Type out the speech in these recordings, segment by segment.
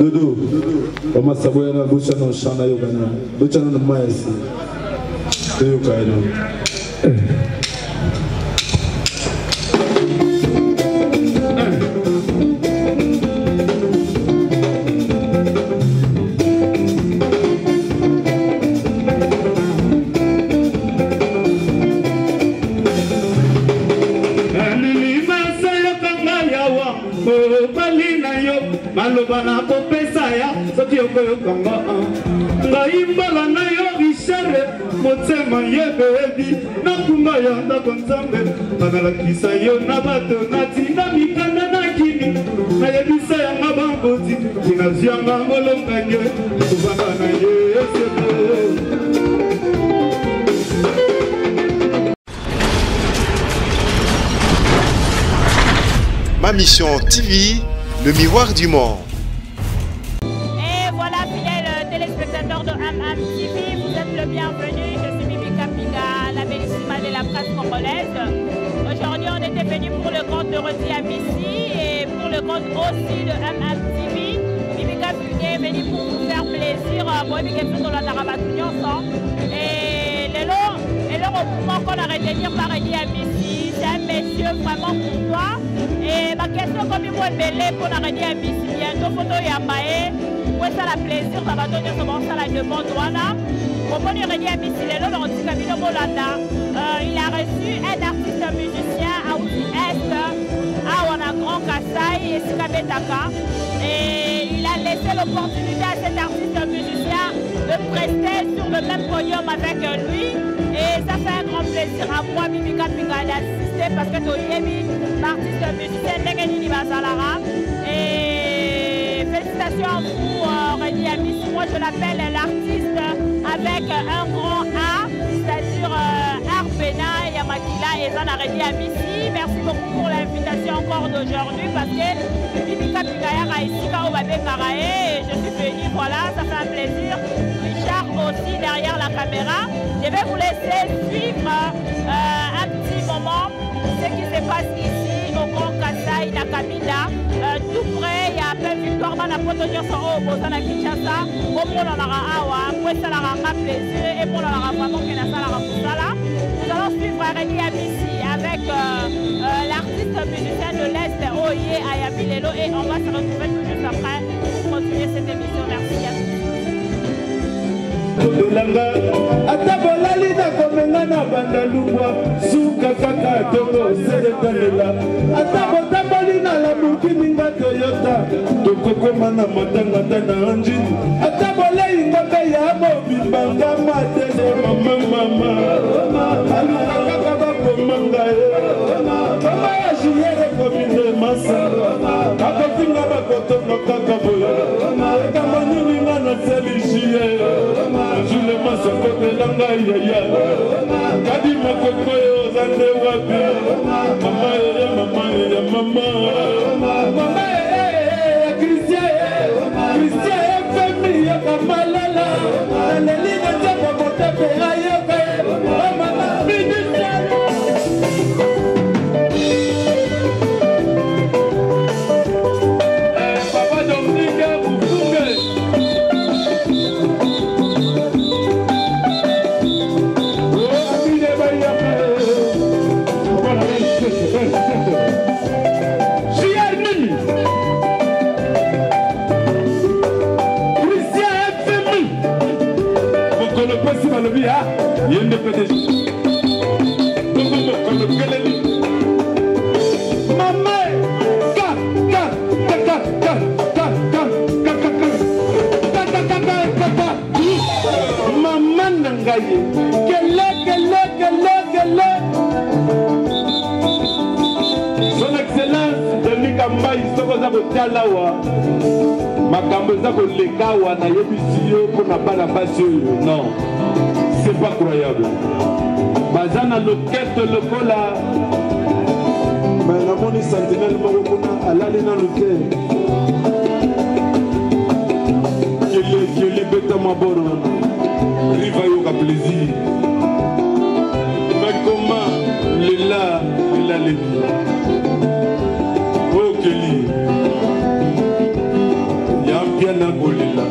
Doudou, comment ça va na bucha no shana yogana. Bucha no maesi. Deyo kaino. Malobana kopesa ya soki okoyokanga ngai mbala na yo richard motema yebebi nakumba ya ndako nzambe banalakisa yo na bato natinda mikanda na kini nayebisa yanga bamboti tinazianga molongange kobanga na ye eseko. Ma Mission TV, le miroir du monde. Et voilà, fidèles téléspectateurs de Ham TV, vous êtes le bienvenu. Je suis Mimika Pinga, la bellissima de la presse congolaise. Aujourd'hui, on était venu pour le compte de Rodi Amissi et pour le compte aussi de Ham TV. Mimika Pinga est venu pour vous faire plaisir. Et le mouvement qu'on a retenu par Rodi Amissi, c'est un monsieur vraiment courtois. Et ma question comme il est belle pour la Rodi Amissi, bientôt photo Yambaye, pour ça la plaisir, ça va donner ça la demande douana. Pour moi, Rodi Amissi, il a reçu un artiste musicien à Ouest, à Wana Grand Kassai et Sikabetaka. Et il a laissé l'opportunité à cet artiste musicien de prester sur le même podium avec lui. Et ça fait un grand plaisir à moi, Mimika Pinga, d'assister parce que Toyebi, l'artiste musicien Negenini Basalara. Et félicitations à vous, Rodi Amissi. Moi, je l'appelle l'artiste avec un grand A, c'est-à-dire Arbena, Yamakila et Zana Rodi Amissi. Merci beaucoup pour l'invitation encore d'aujourd'hui parce que Mimika Pinga a ici au Babé Karaé. Et je suis venue, voilà, ça fait un plaisir. Richard aussi derrière la caméra. Je vais vous laisser suivre un petit moment ce qui se passe ici au Grand Kassai, na Kabila. Tout près, il y a plein de victoires. On a protéger son haut, on a Kinshasa. Au monde, on aura Awa. Pour ça, on aura plaisir. Et pour on aura vraiment qu'il y a ça, nous allons suivre Rodi Amissi avec l'artiste musicien de l'Est, Oye Ayabilelo. Et on va se retrouver tout juste après pour continuer cette émission. Merci à tous. Atabolali na komenga na bandalubwa suka kaka toko seretelela atabotamboli na Lamborghini nga Toyota tokokoma na matangata na anjini atabolei ngombe ya mobimba matele mama alukaka bakomanga mama ya jiyere komine masa akofinga bakotono kaka boyo ekambo nini nga na selishiye Jule masoko langa yaya kadi makoko yo zande wapi mama Christian famille ya kamalala alelina japo botepe ayoka mama Papa Dominique Bufunge Son Excellence Denis Kambaï Sokoza Botalawa makambo eza koleka wana yebisi yo mpona bana basi oyo. Non, c'est pas croyable. Baza na loketo lokola mais namoni sentinelle moko kuna alali na luke kele beta maboro wana riva yoka plaisir. Mais comment lela lebi oh Kelly ya bien na kolela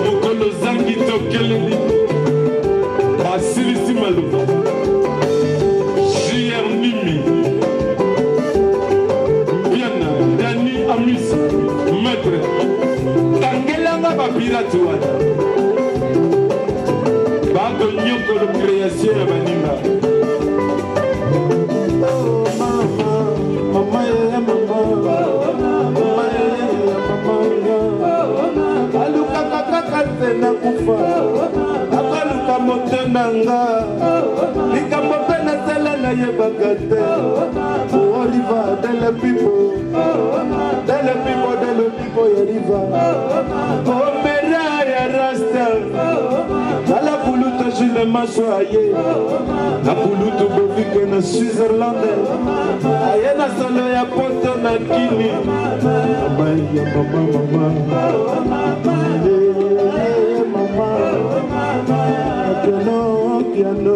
Mokolo zangi tokeleli Basilisi Maluba JR Nimi Biana Dani Amis Maître Tangelanga Babiratu wana Bado nyoko de création ya baninga. Mama ya mama na kufa akaluka motenanga likambo pena sala na yebakate Oliver de le people ya riva omera ya rasta ala puluto jile maswaye na puluto bofike na Switzerland aye na solo ya poto na kini mama ya mama piano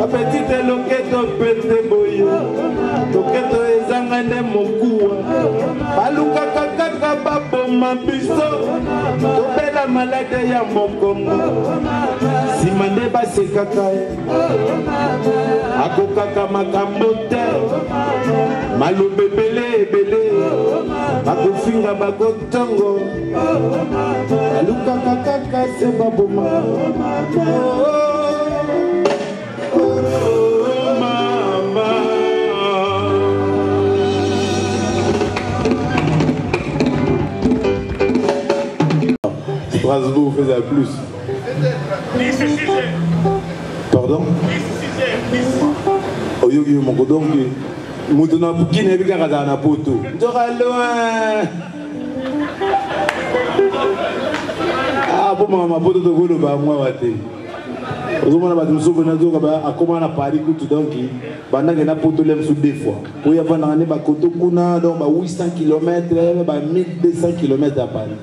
apetite loketo pete boye loketo ezangane mokuwa balukaka kaka baboma biso tobela malade ya mokongo nsima nde basekaka ye akokaka makambo te maloba ebele bakofinga bakotongo balukaka kaka se baboma mama Strasbourg faisait plus. Pardon? Oyogi mokodongi mutuna bukine bika kadana poto. Ndoka loin. Ah bon mama poto to golo ba mwa wate. Ozomona ba tumusuko na zoka ba akoma na Paris kutu donki banda ke na poto lem sous deux fois. Pour y avoir na ba koto kuna donc ba 800 km ba 1200 km à Paris.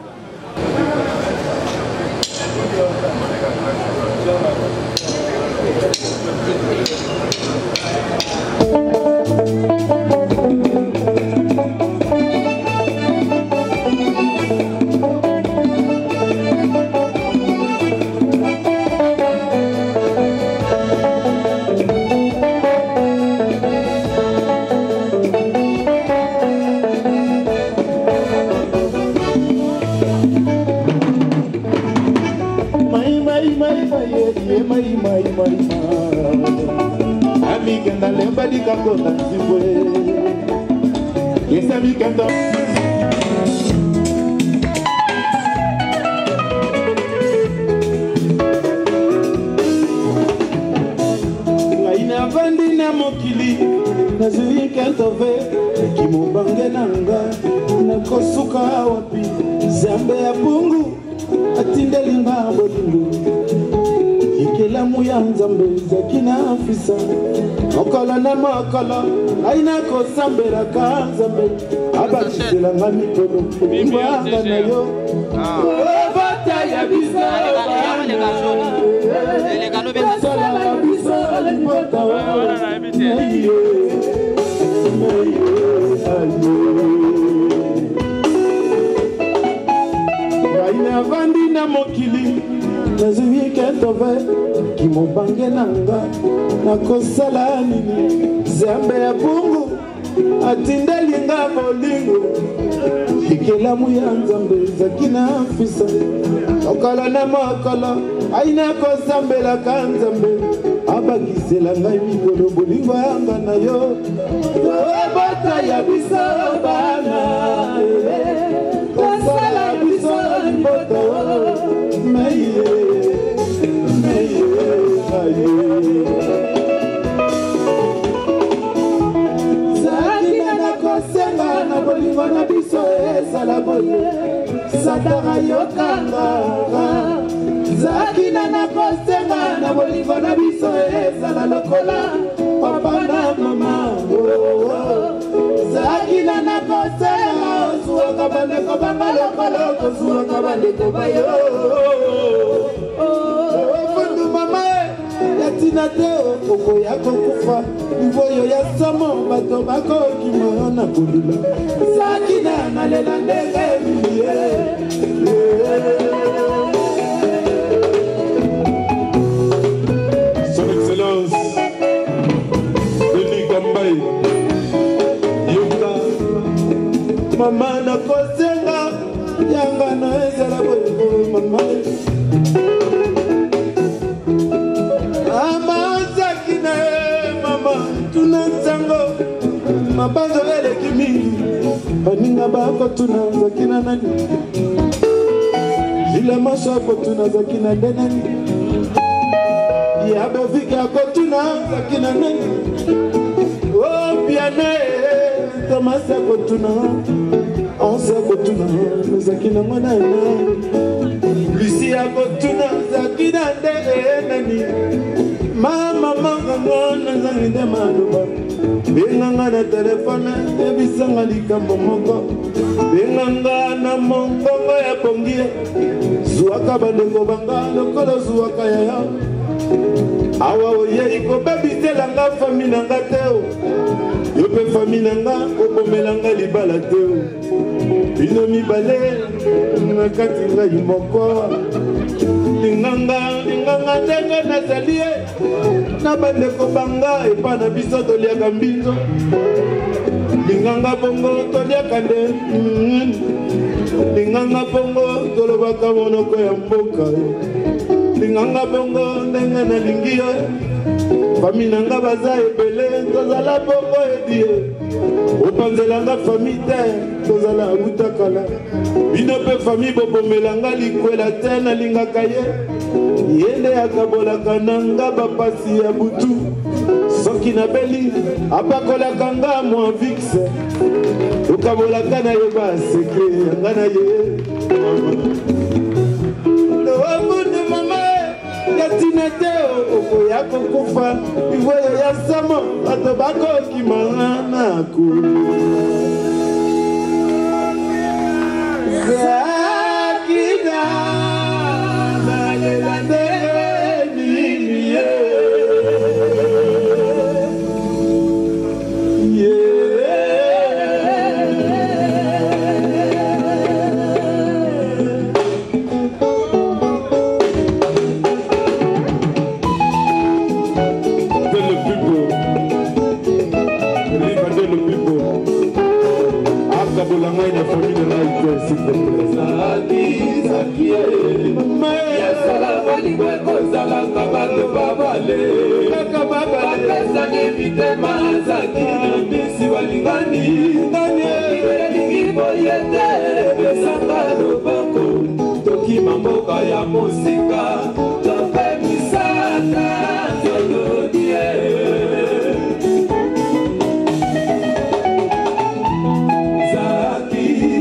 Makala aina ko sambera ka zambe abakisela ngami kodo mbanga nayo bata ya biso le galo be sala biso le mota na ebite aina vandi na mokili nazwi ketove kimobange nanga nakosala nini zambe ya bungu atindelinga bolingo ikelamu ya nzambe ezaki na fisa mokolo na mokolo aina kozambelaka nzambe abakisela ngai mikolo bolingo yanga na yo tobota ya biso bana kosala biso lipoto meye zakina na kosenga na bolingo na biso ezala boye satana yokanga zakina na kosenga na bolingo na biso ezala lokola papa na mama zakina na kosenga ozuwaka bandeko banga lokolo kozuwaka bandeko bayo ofundu mama yatina te okoya kokufa ivoyo ya somo bato bakokima na kolula zakina nalela ndenge miye Son Excellence Denis Kambai Yoka Mama na kosenga yanga na ezala boyo mama Mama zakina mama tunanzango mabanzo eleki mingi baninga bako tunanzakina nani Jila masako tunazakina denani Yabo viki ako tunazakina nani Oh piane Tomasa ako tunazakina Onse ako tunazakina mwana nani Lucy ako tunazakina nani Mama manga nazanginde maluba Benganga na telefone ebisanga likambo moko Benganga na mongongo ya pongie Zuwaka bandeko banga lokolo zuwaka ya Awa oye iko babitela nga fami na nga teo Yope fami na nga obomela nga libala teo Bino mibale nakati nga yimoko Linganga ndenge nazalie Na bandeko banga epa na biso toliaka mbinzo Linganga bongo toliaka nde Linganga bongo tolobaka monoko ya mboka Linganga bongo ndenge na lingi yo Fami nanga baza ebele tozala bongo edie Opanzelanga fami te tozala abutakala Bino pe fami bobomelanga likwela te na lingaka ye Yende akabolaka nanga bapasi ya butu Soki na beli apakolaka nga mwa vixe Okabolaka na ye baseke yanga na ye Loamundu mama yatina te okoya kokufa Ivoyo ya samo bato bakokimana na kulu Zakina nalela ya musika tope misaka tolodie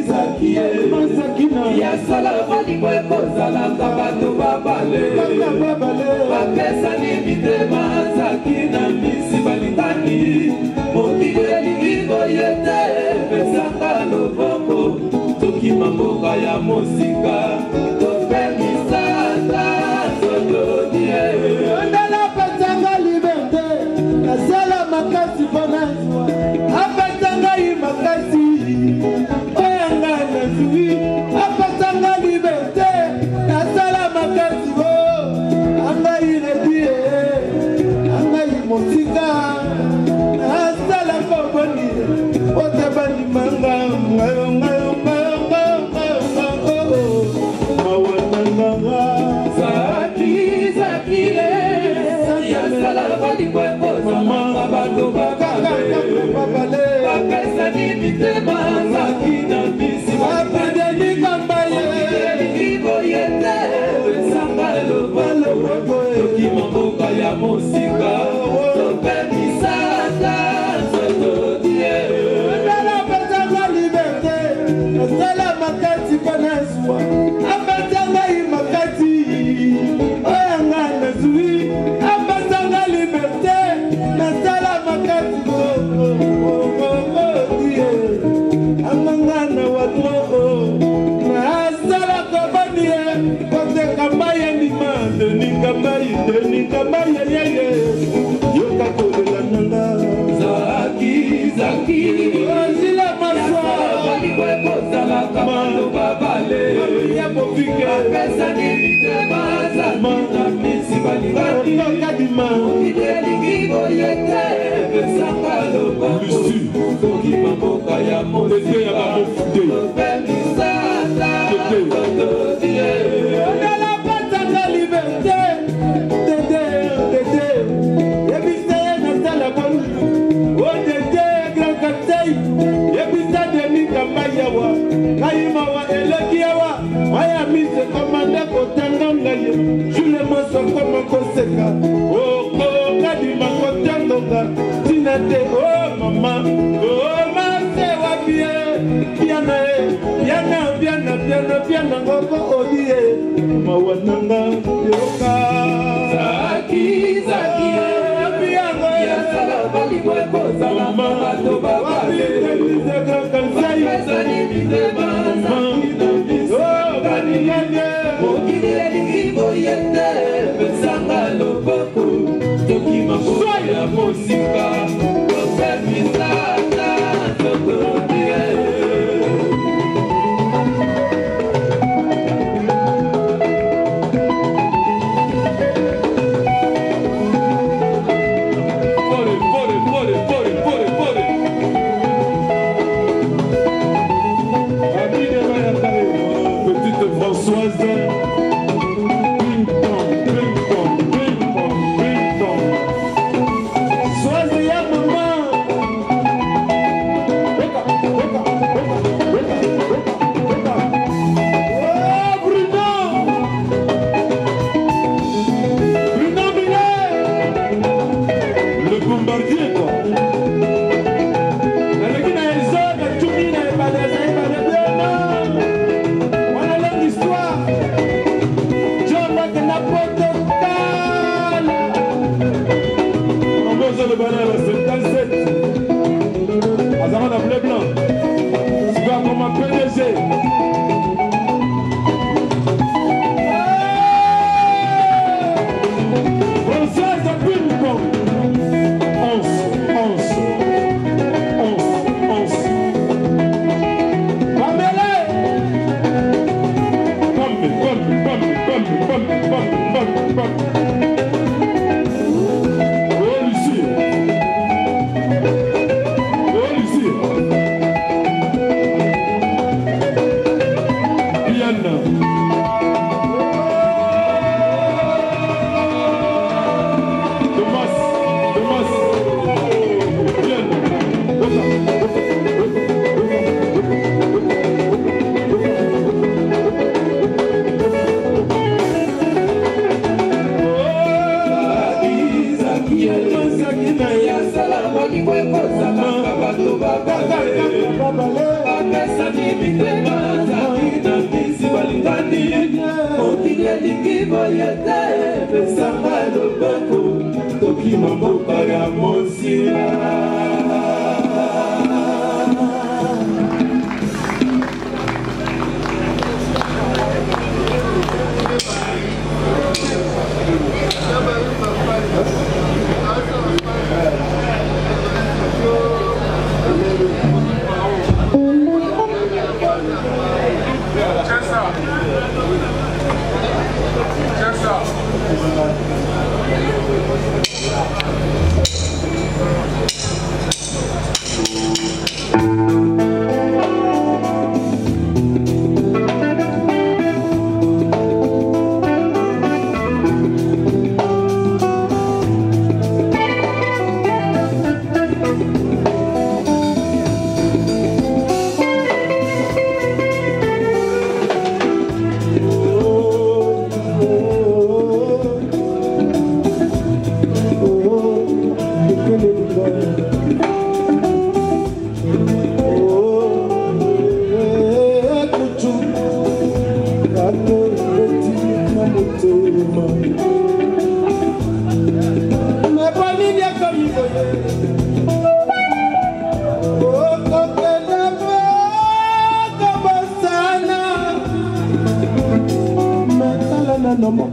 zakie masakina ya sala balingo ekozalaka bato babale bapesa limite masakina misi balingani mokili elingi boyete pesaka loboko tokima mboka ya musika Motika, hasta la compañía. Nikama yeye yoka kolela nanga Zaki Zaki Zila maswa Bali kwepo zala kamando babale Ya bofike Pesa ni mitema Zamina misi bali bali Kadima Ideli gibo yete Besanga loba Toki mamoka ya mose Ete ya bamofude Bemi sata Toto die Odala pata la liberté Tete Ebiste na sala bonu O tete grand quartier Ebiste de Nikama yawa Kaima wa eleki yawa Waya mise komanda kotanga ngaye Jule moso koma koseka O kadima kotandoga Tinate o mama O mase wa bie Piana Piana ngoko odie Mawananga yoka Zaki Piango Ya sala bali kwepo zala kamando babale Pesa ni mitema Zamina misi Okideli gibo yete Besanga loboko Toki mamoka ya mosika Bemi sata Toto die Petite Françoise Ping pong Soise ya maman Oh Bruno Minet Le bombardier quoi le banane, 57 Azamana bleu blanc Tu vas comme un PDG Françoise de Ping-Pong 11 Pamela Pam Toki mamoka ya mosika no more.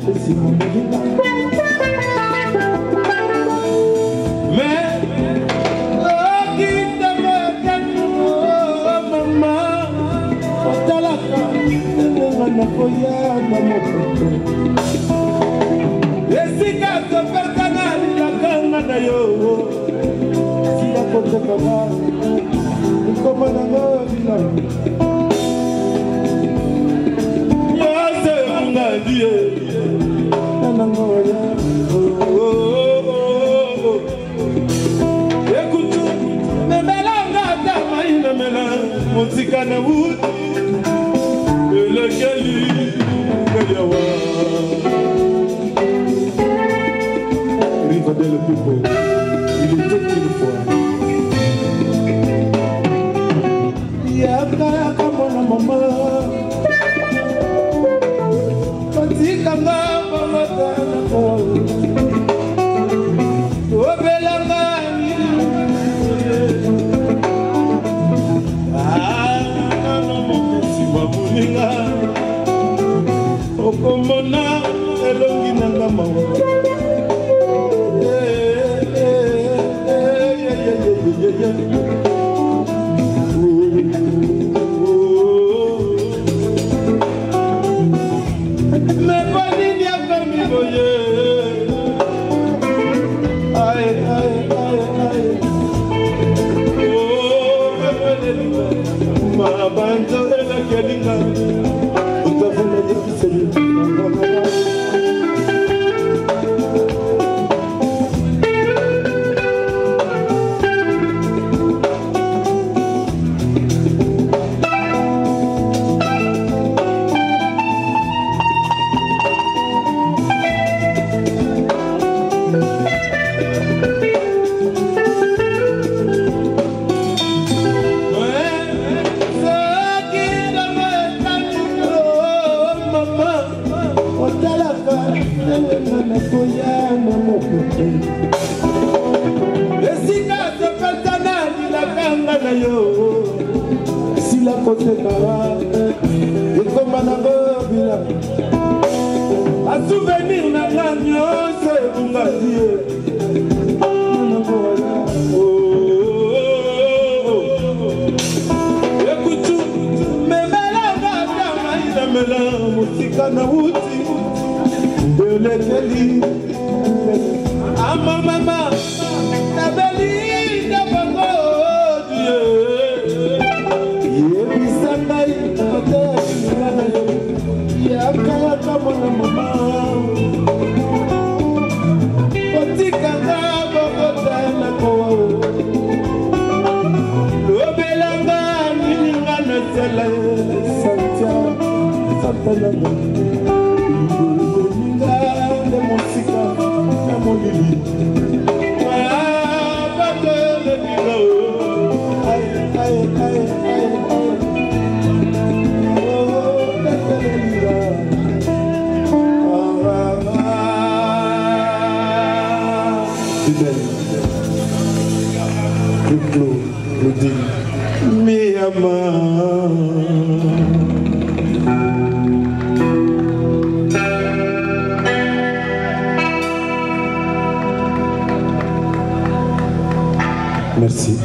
Merci.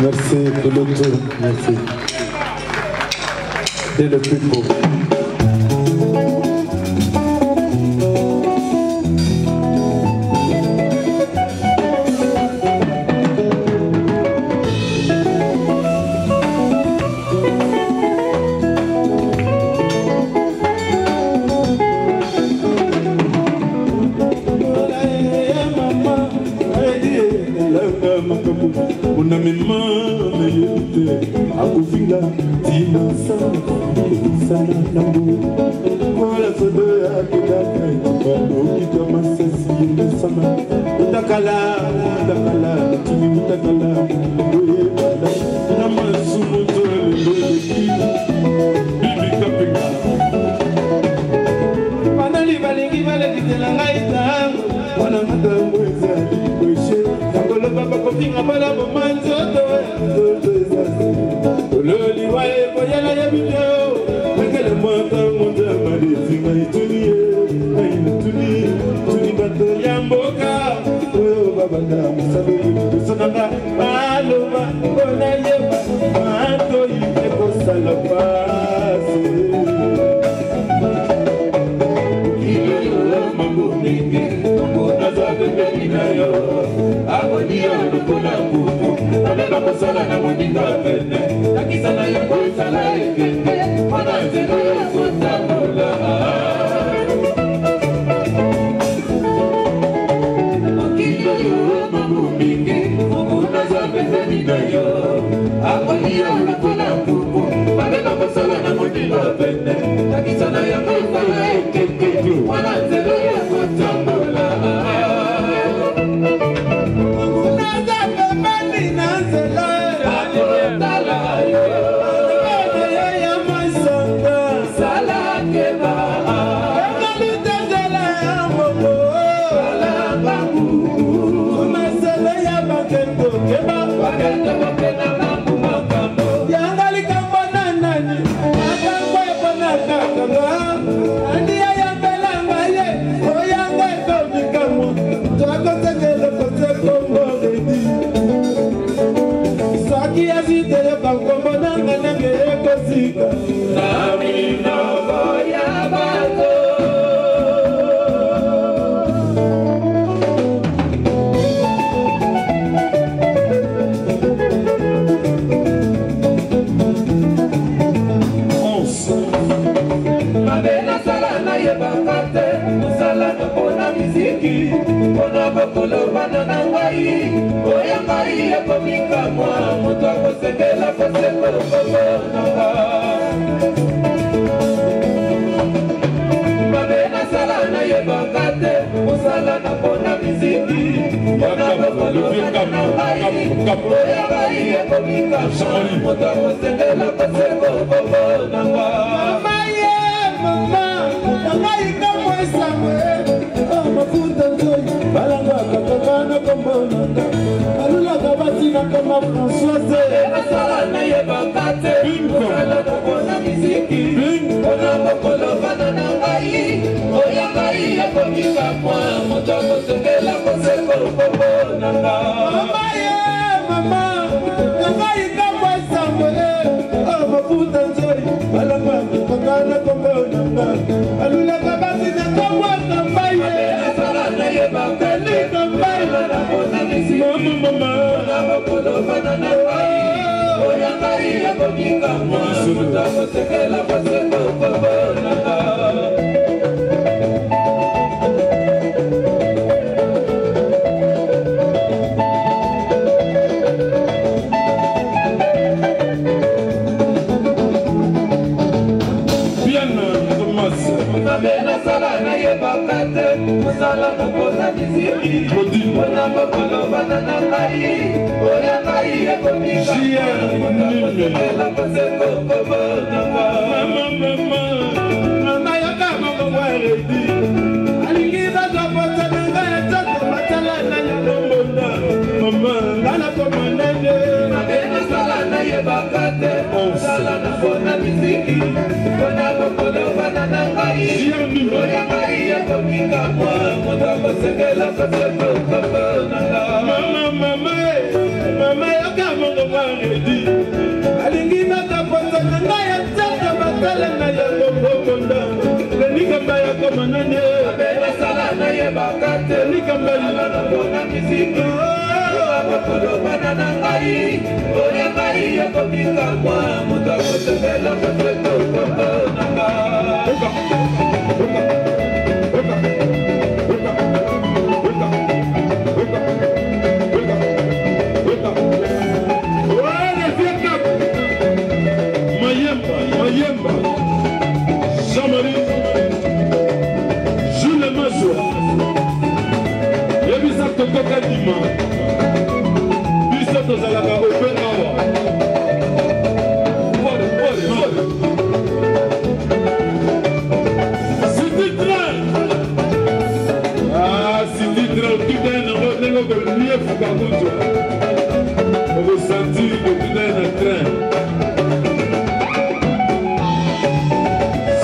Merci pour le tour. Merci. Et le plus beau. akufinga tina sana nambu wala sodo ya kidaka ukita masasi yesama utakala tini utakala oye bala namasumu toleleki bibi kapinga manali balingi balekitela ngai tango wana matango ezali kweshe kangolo baba kofinga bala bomanzoto Loli wae boyala ya video Mekele mwaka mwanda mali zinga itunie Aina tuni bato ya mboka oyo babanda mosala liboso na nga aloba mpona yeba matoi ekosala pasi mingi naza pembeni na yo amoni yo lokola mbumu nalela kosala na moninga pene nakisa na yo kosala ekeke mpona nzela yo kotambola mokili oyo mamu mingi naza pembeni na yo amoni yo lokola mbumu nalela kosala na moninga pene nakisa na yo kosala ekeke mpona nzela yo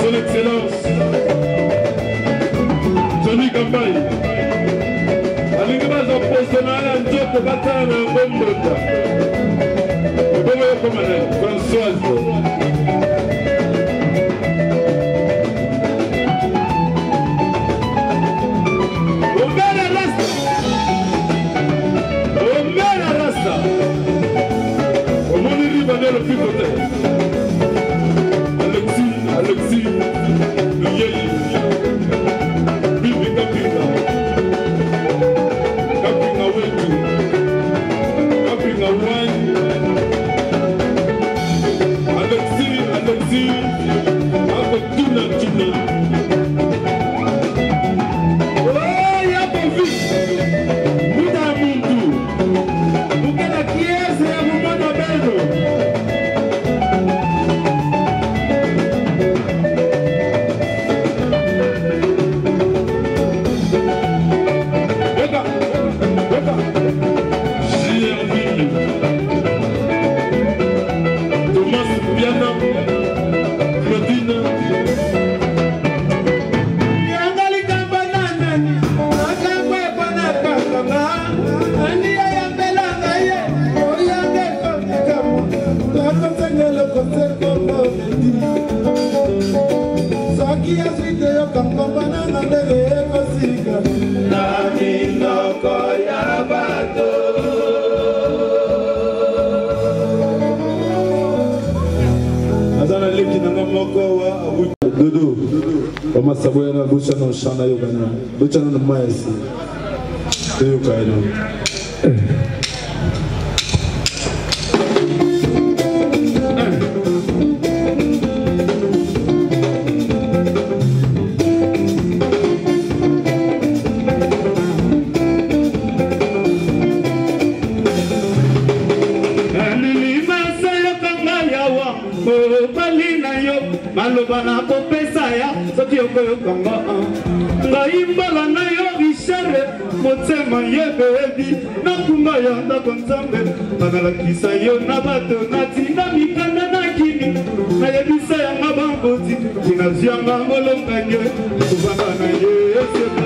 Son Excellence Johnny Kambai Dodo, on m'a saboué dans la bouche dans le champ de Yogana. Bouche dans le maïs. De Yogana. Malobana kopesa ya soki okoyokanga ngai mbala na yo Richard motema yebebi nakumba ya ndako nzambe nagalakisa yo na bato natinda mikanda na kini nayebisa yanga bamboti tinazianga molonganye kubanga na yeseko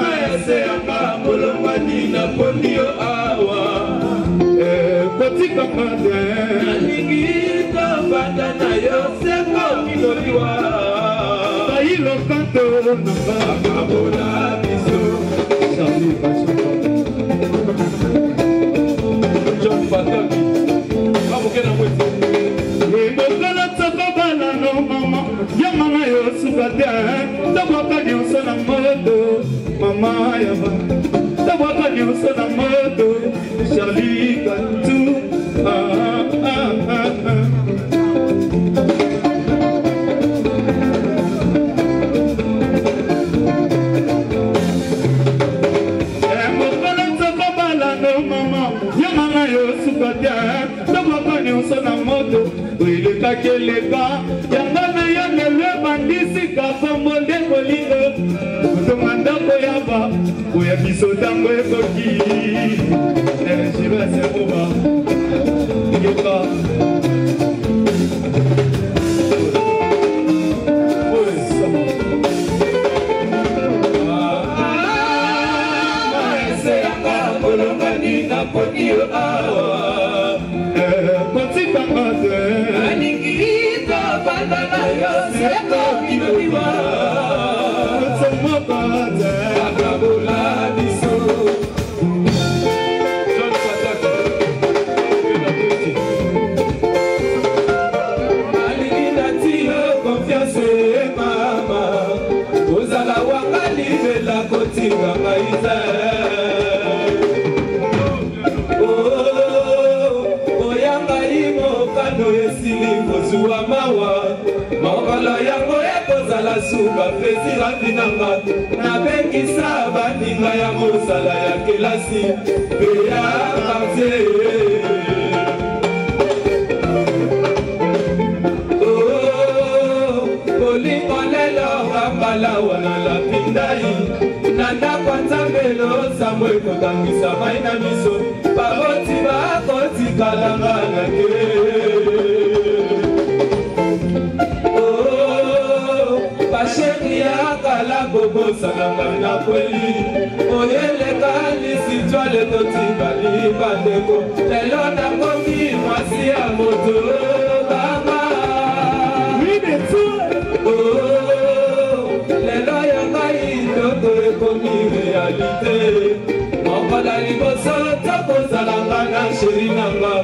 maese yanga molongani na pondio awa Kotika mande Nalingita banda na yo Seko miloliwa Bailo kanto Namba Kabola biso Charlie Bachapa John Patoki Kamukena mwete Mbokala tsaka bala no mama Yamana yo sukate Tabwaka nyonso na modo Mama yaba Tabwaka nyonso na modo Charlie Kantu Keleka yangana ya lele bandisi kafombo de kolingo kutomanda koyaba koya bisotango ekoki shiba semoba ngeka Suka fesira binanga na bengisa baninga ya mosala ya kelasi pe ya karte oh bolingo lelo ngambala wana la pindai nanda kwanza mbelo samwe kotangisa maina miso baboti bakoti kalanga na ke Chérie, bosalanga na kweli oyelekanisi twale totibali bandeko lelo nakomi mwasi ya moto baba lelo ya ngai ndoto ekomi realite mokola liboso tokozalanga na sheri nanga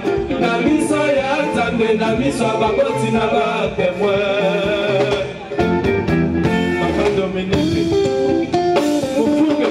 na miso ya nzambe na miso ya baboti na batemoin Papa Dominique Mufunge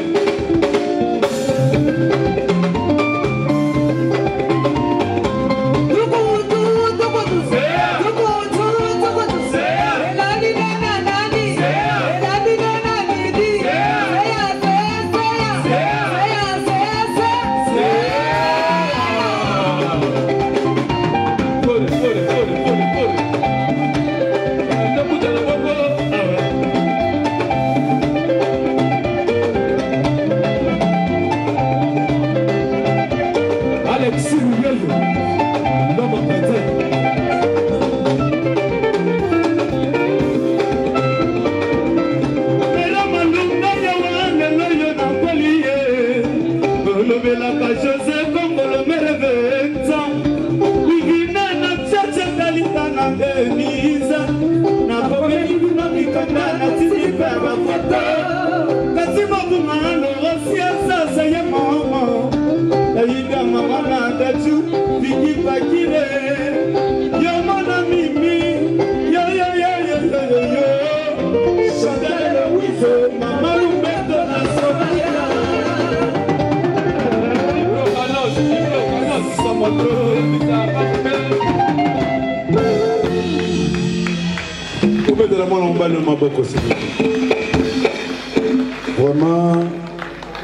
Vraiment,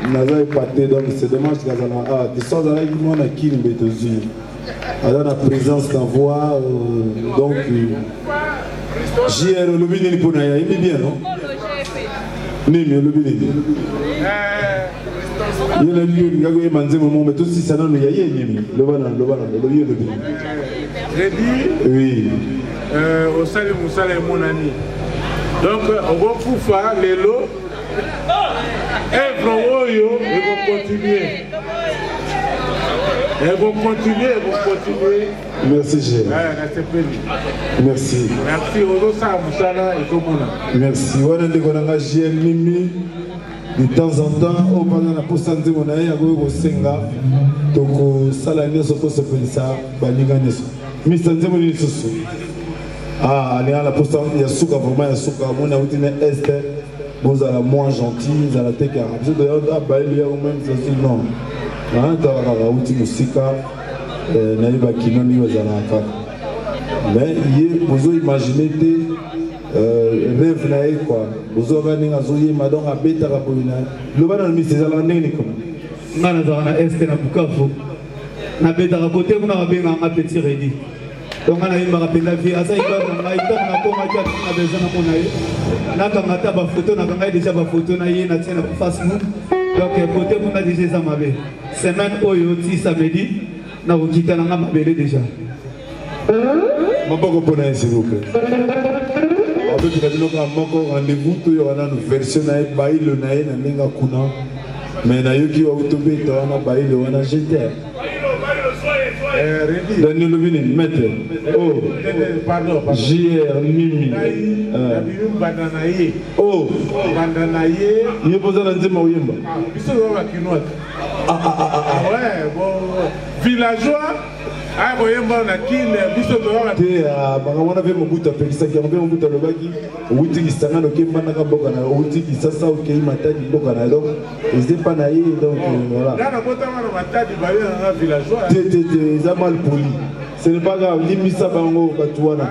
nous avons épaté, donc c'est dommage que nous avons des sortes de gens qui nous mettent aux yeux. Alors, la présence d'en voix, donc, JR, le Bini pour Naya, il est bien, non? Nimi, le Bini. Il y a un lieu, il y a un manzé, mais tout si ça n'a pas été Nimi. Le Bana, le lieu de Bini. J'ai dit, oui. Au salut Moussala et mon ami. Donc, on va pouvoir les lots. Elles vont continuer. Elles vont continuer. Merci, Gérard. Merci. Merci, Olosa Moussala et Komona. Merci. On a des gens Mimi. De temps en temps, on va dans la poste de mon aïe, on senga. Donc, ça l'a mis sur ce que ça, Baniga Nesso. Mais ça dit mon issue. Ah, il y a la poste, il y a Souka, vraiment, il y a Souka, mon aïe, est. Vous allez moins gentil, vous allez être carré. Vous allez être baillé au même sens. Non. Vous allez être musique. Naïba Kinoni, vous allez être. Mais vous imaginez des rêves naïfs quoi. Vous avez un azouye, madame a bêta rapolina. Le ban al mis, c'est à l'année comme. Mana dans la est na Bukavu. Na bêta rapoté, vous n'avez pas un petit rédit. Donc on a une rappel la vie. Asa iba na iba na ko makia na besoin na konaye. Na kamata ba photo na kanga déjà ba photo na ye na tiena face nous. Donc côté vous na déjà ça mabe. Semaine oyo ti samedi na okita na mabele déjà. Maboko pona s'il vous plaît. Avec le rendez-vous tout y aura une version na bail le na na ninga kuna. Mais na yoki wa utobe to na bail le wana jeter. Daniel Lubini, maître. Oh, pardon. JR Mimi. Oh, Bandanaye. Il est posé dans le Zema Oyemba. Ouais, bon. Villageois. Ah, Oyemba, on a qui les bisous de la terre. On avait mon bout à Pélissa qui avait mon bout à Lobaki. Outi qui s'en a le Kemanaka Bokana. Outi qui s'assa au Keimata du Bokana. Donc, ils n'étaient pas naïfs. Donc, voilà. Là, on a villageois. C'est mal poli. Ce n'est pas grave. Limisa Bango, Batouana.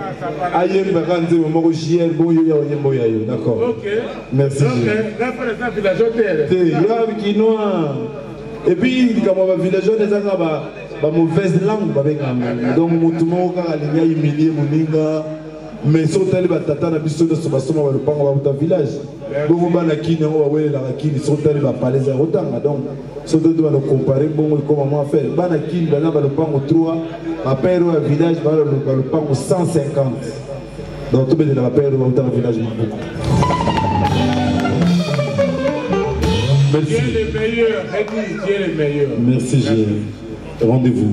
Ayemba, Ranze, Moko Chiel, Boyo, Yemboyayo. D'accord. Ok. Merci. Donc, là, pour l'instant, villageois, il y a un Kinois. Et puis, comme on va villageois, les Arabes. Ba mauvaise langue donc mutumo ka alinya humilier moninga mais sur tel batata na biso de sobasoma ba lupango ba village bongo bana kini ngo ba wele la kini sur tel ba palais rotanga donc sur tel ba comparer bongo comment faire bana kini bana ba lupango 3 ba père au village ba lupango 150 donc tout be de la père au village beaucoup Tu es le meilleur, Rémi, tu es le meilleur. Merci, j'ai rendez-vous.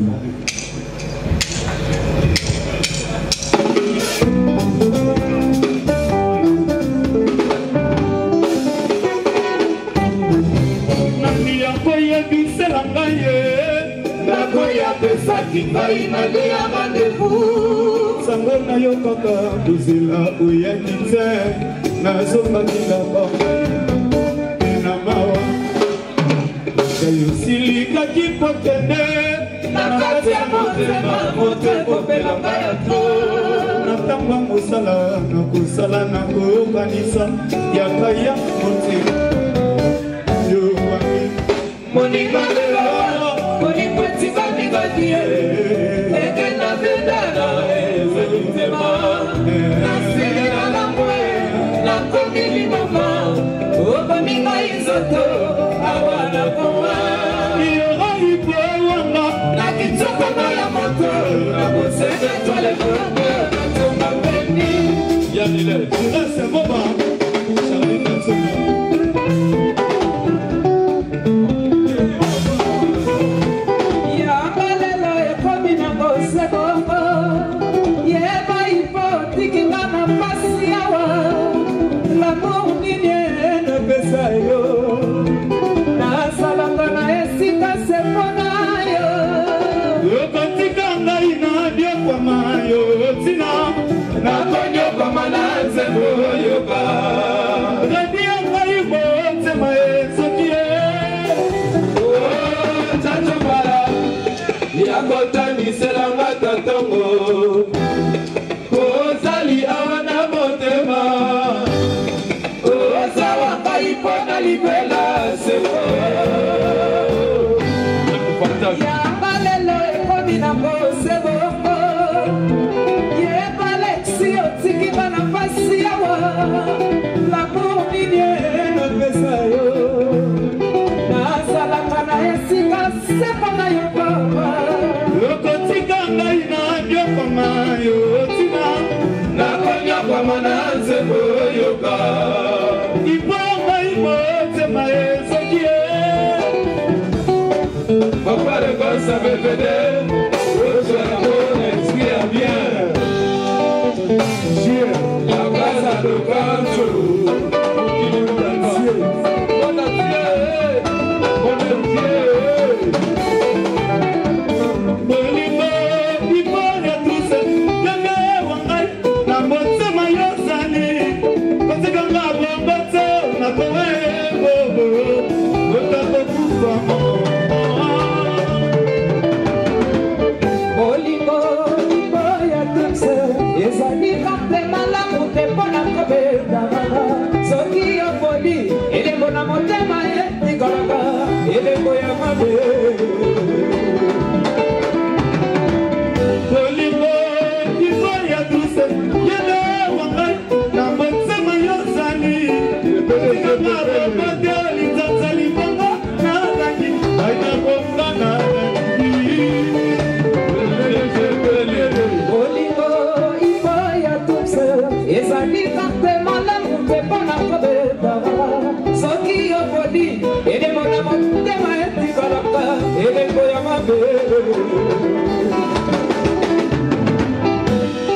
sango na yo kaka kozela oyaki te nazongaki na bakai na mawa kayosilikaki kokende na kati ya motema motepopelanga ya to na ntango mosala na kosala na koyokanisa yaka ya motema yowaki moninga lelo moningo etikabingaki eke na bendana ezolitema nasila na mwe nakomili mama okominga izoto awana kowa iyoraipowanga na kitokona ya moto na kosende twale kongo natonga peni yanile turese moba charlie natonga yakotangiselanga tatango kozali awa na motema ozawaka ipona libela seko yamba lelo ekomi na bosebongo yeba lexi otikinga na pasi awa lamour nini enopesa yo nazalaka na esika sepo na yo papa okotika ngai na nyokoma yo tina nakonyokoma na nzembo yoka ibonga imotema ezokie papa le gosse bébé je la connais très bien Dieu la casa de canto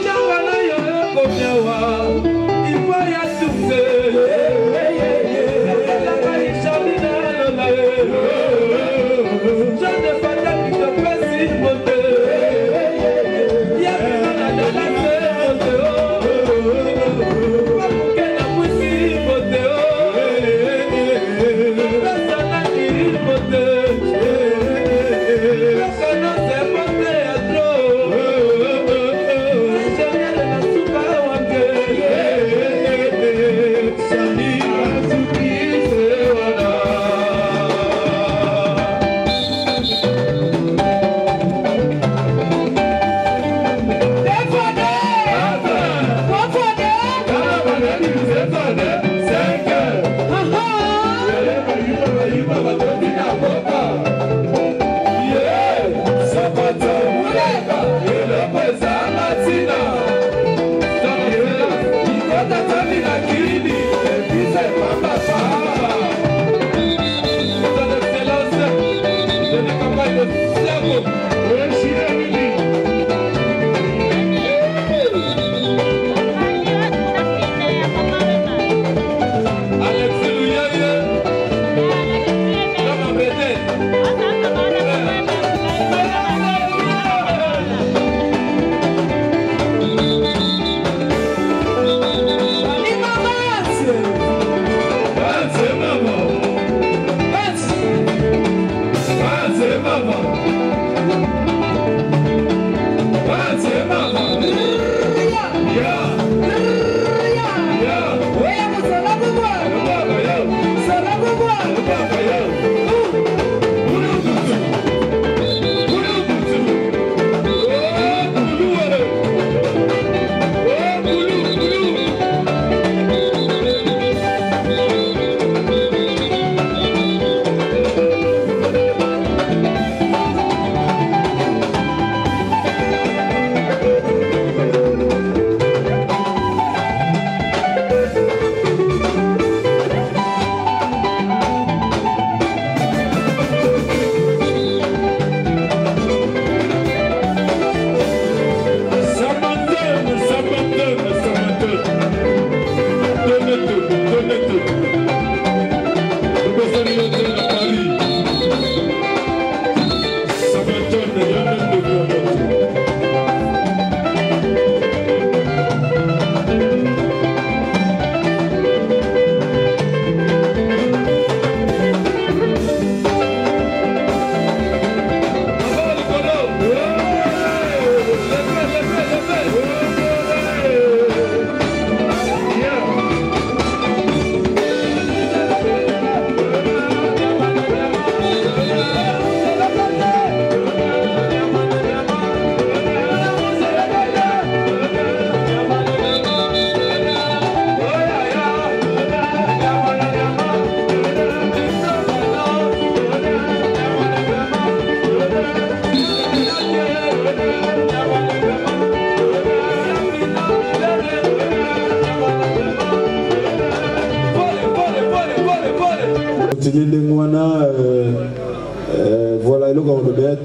Não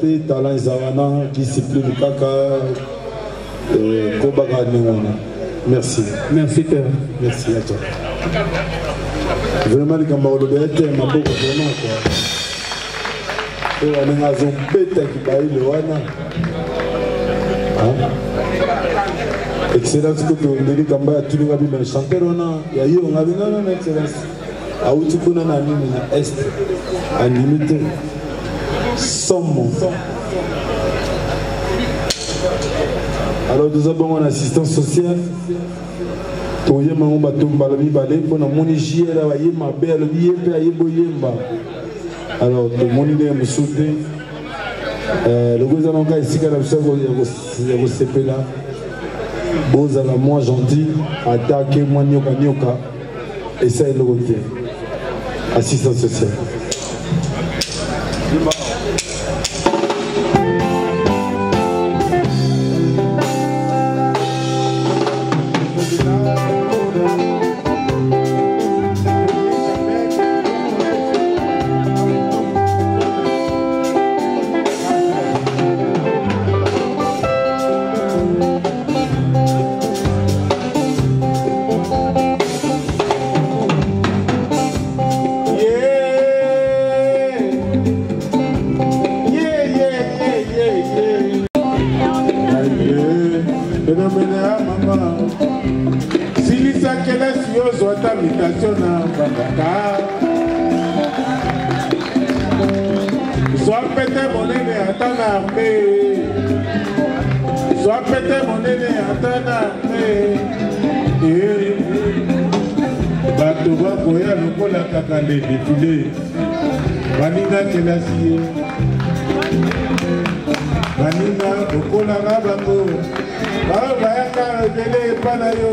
te talent zawana discipline kaka kobaka ningona. Merci. Merci Père. Merci à toi. Vraiment les camarades de l'été m'a beaucoup vraiment quoi. Et on a zone bête qui baille le wana. Excellence que tu ndeli kamba tu nga bi chanter ona ya yo nga bi non excellence. Auti kuna na nini na est unlimité. Somme. Alors nous avons une assistance sociale. Toye mango batumba la bibale pona moni jiela ba yema be la biyepe ayebo yemba. Alors tout le monde est musude. Le gouvernement ka ici kana bisa ya go sepela. Bozala moi gentil, attaquer moi nyoka nyoka. Et ça est le côté. Assistance sociale. Les défilés, Vanina Kelasi, Vanina, Okola Rabango, Bayaka, Dele Panayo,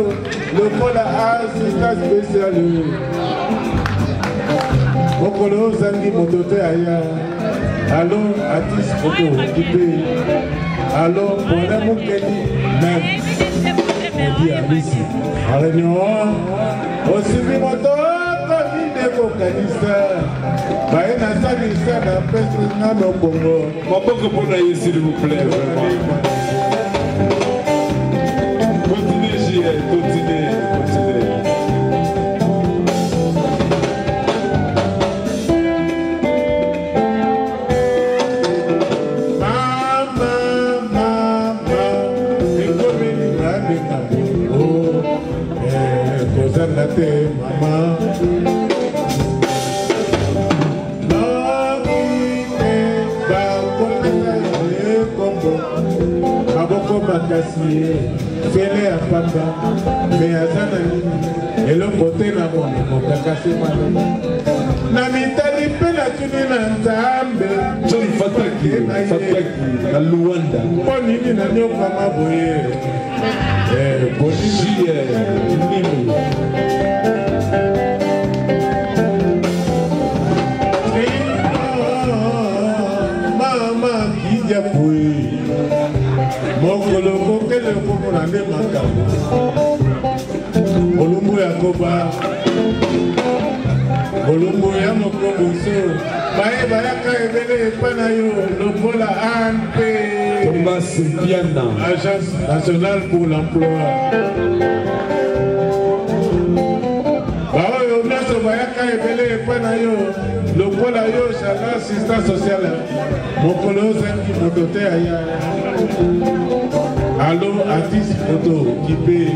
Lokola assistance spéciale, Okolo Zangi Motote Aya, allons Atis Photo, Kipé, allons Bonamou Kelly, même, on dit à Lissi, à Réunion, au Sibimoto. S'il vous plaît, continuez, JL, continuez. Maman. Fele à papa, mais à Zanani, et le côté n'a pas de cassé malade. Namitali Penatuni Nantambe, John Fataki, la Luanda. Bonini Nanyo Kama Boye, Bonini Nimi. Maman qui a fouillé. Mokolo kokele komona nde makambo olumbu ya koba olumbu ya mokomboso baye bayaka ebele epai na yo lokola ANP Thomas Piana, Agence nationale pour l'emploi baoyo nyonso bayaka ebele epai na yo lokola yo changa assistant social mokolo ozangi moto te aya. Allô, Atis Photo, qui paie.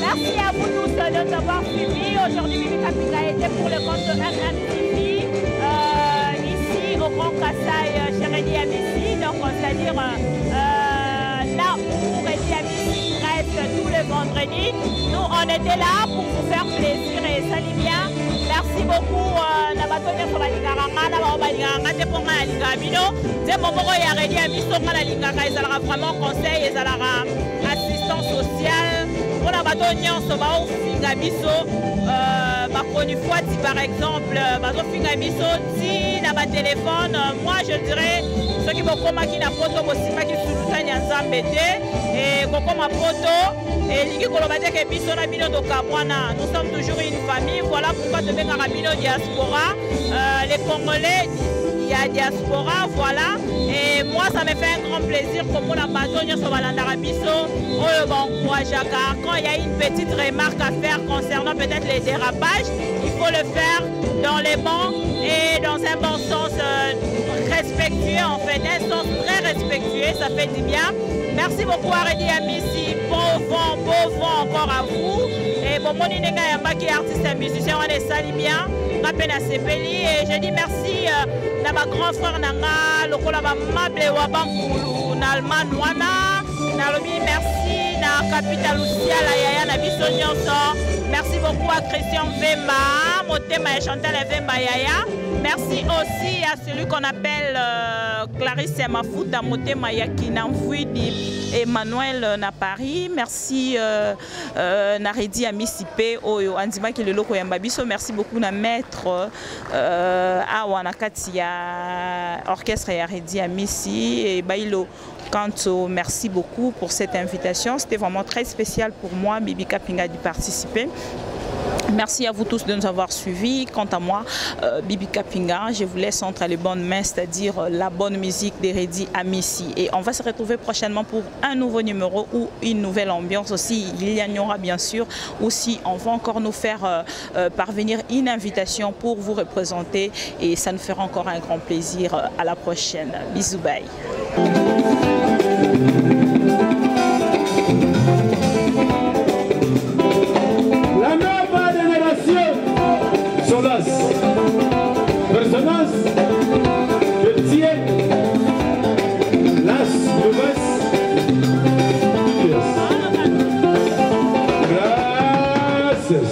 Merci à vous tous de nous avoir suivis. Aujourd'hui, Mimi Kapika a été pour le compte de RMTV, ici au Grand Kassai, chez Redi Amissi. Donc, c'est-à-dire là où Redi Amissi reste tous les vendredis. Nous, on était là pour vous faire plaisir et salut bien. Merci beaucoup. Nabatone sur la Ligaranga, Nabalinga, Teponga, la Ligabino. C'est mon mot, il y a Redi Amissi, la Liganga, ils aura vraiment conseil, ils aura assistance sociale. Pour la Batonian, ça va au Fingabiso. Par exemple, si na ba téléphone, moi je dirais ceux qui vont comme qui na photo aussi pas qui sultani nzambete et kokoma photo et liki kolobate ke biso na bino do kamwana. Nous sommes toujours une famille. Voilà pourquoi de benga bino diaspora les Congolais il y a diaspora, voilà. Et moi, ça me fait un grand plaisir comme on a battu sur Balandarabiso. Quand il y a une petite remarque à faire concernant peut-être les dérapages, il faut le faire dans les bons et dans un bon sens respectueux, en fait, un sens très respectueux, ça fait du bien. Merci beaucoup à Redi Amissi, beau vent encore à vous. Et bon, mon Inenga Yamba qui est artiste et musicien, on est sali bien, rappel à Sepeli. Et je dis merci à ma grand frère Nanga, le Kolaba Mable Wabankoulou, Nalman Wana, Nalobi, merci, na Capital Lucia, la Yaya, na Bissonyoso. Merci beaucoup à Christian Vemba, Motema et Chantal Vemba Yaya. Merci aussi à celui qu'on appelle Clarisse Mafuta, Motema Yakina Mfouidi, Emmanuel na Paris. Merci Naredi Amisipe, Oyo Andima qui est le loco Yambabiso. Merci beaucoup na maître Awanakatia orchestre Yaredi Amissi et Bailo Kanto. Merci beaucoup pour cette invitation. C'était vraiment très spécial pour moi, Bibi Kapinga, d'y participer. Merci à vous tous de nous avoir suivis. Quant à moi, Bibi Kapinga, je vous laisse entre les bonnes mains, c'est-à-dire la bonne musique d'Eredi Amissi. Et on va se retrouver prochainement pour un nouveau numéro ou une nouvelle ambiance aussi. Il y en aura bien sûr. Aussi, on va encore nous faire parvenir une invitation pour vous représenter. Et ça nous fera encore un grand plaisir. À la prochaine. Bisous, bye. Personnage que tient las nubes. Gracias.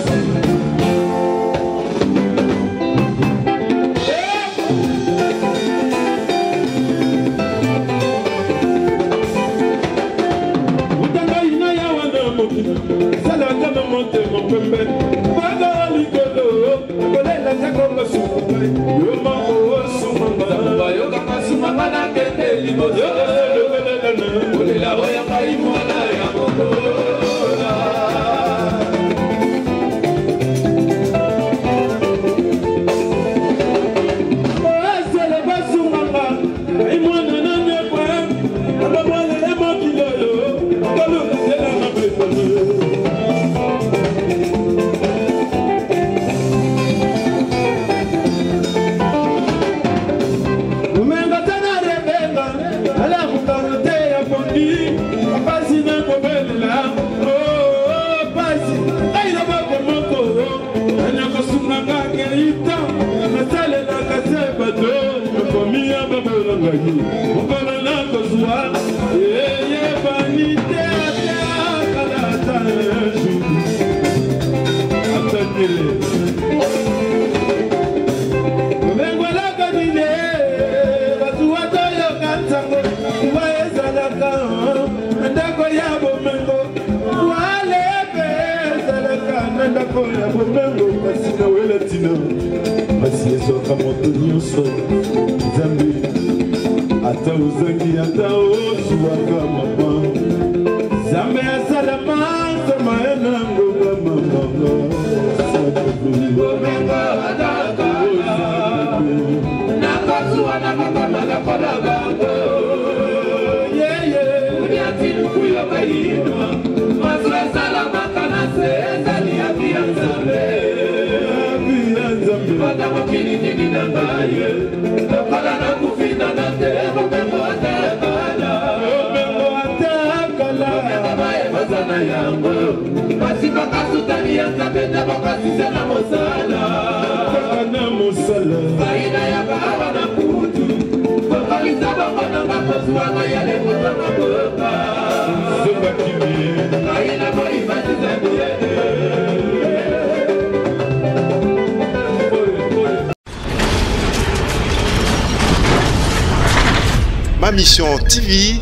Ma Mission TV,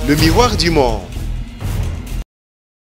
le miroir du monde.